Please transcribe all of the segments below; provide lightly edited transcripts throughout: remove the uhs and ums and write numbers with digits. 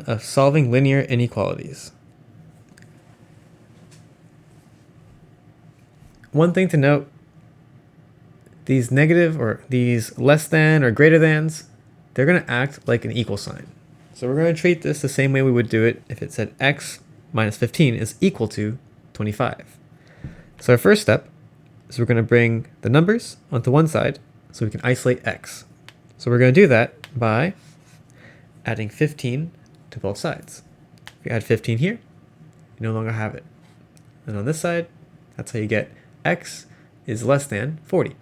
Of solving linear inequalities. One thing to note, these negative or these less than or greater thans, they're going to act like an equal sign. So we're going to treat this the same way we would do it if it said x minus 15 is equal to 25. So our first step is we're going to bring the numbers onto one side so we can isolate x. So we're going to do that by adding 15 to both sides. If you add 15 here, you no longer have it. And on this side, that's how you get x is less than 40.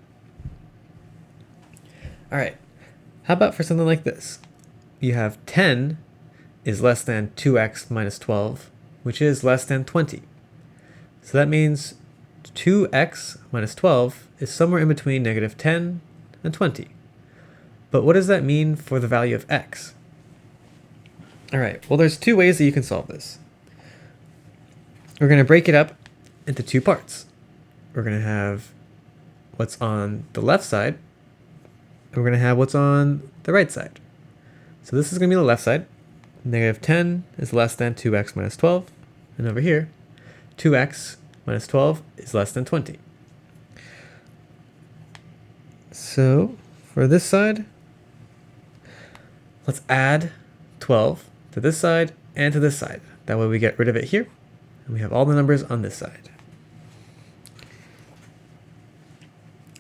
All right, how about for something like this? You have 10 is less than 2x minus 12, which is less than 20. So that means 2x minus 12 is somewhere in between negative 10 and 20. But what does that mean for the value of x? All right, well, there's two ways that you can solve this. We're going to break it up into two parts. We're going to have what's on the left side, and we're going to have what's on the right side. So this is going to be the left side. Negative 10 is less than 2x minus 12. And over here, 2x minus 12 is less than 20. So for this side, let's add 12 to this side and to this side. That way we get rid of it here, and we have all the numbers on this side.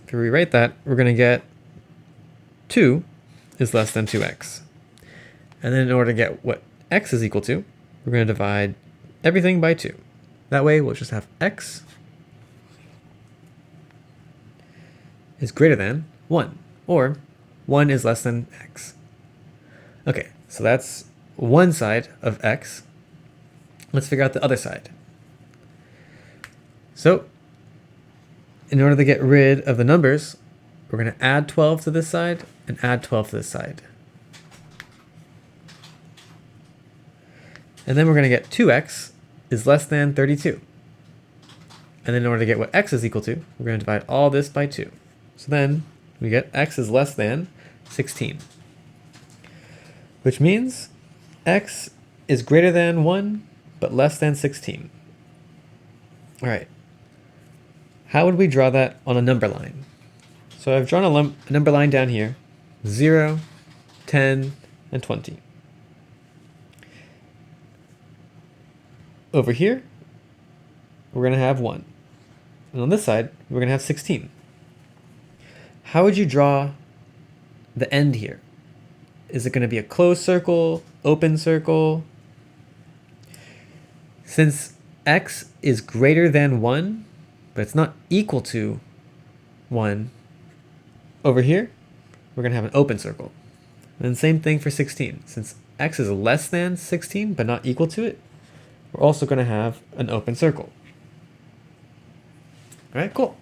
If we rewrite that, we're going to get 2 is less than 2x. And then in order to get what x is equal to, we're going to divide everything by 2. That way we'll just have x is greater than 1, or 1 is less than x. Okay, so that's one side of x. Let's figure out the other side. So in order to get rid of the numbers, we're going to add 12 to this side and add 12 to this side. And then we're going to get 2x is less than 32. And then in order to get what x is equal to, we're going to divide all this by 2. So then we get x is less than 16. Which means x is greater than 1, but less than 16. All right. How would we draw that on a number line? So I've drawn a number line down here, 0, 10, and 20. Over here, we're going to have 1. And on this side, we're going to have 16. How would you draw the end here? Is it going to be a closed circle, open circle? Since x is greater than 1, but it's not equal to 1, over here, we're going to have an open circle. And same thing for 16. Since x is less than 16, but not equal to it, we're also going to have an open circle. All right, cool.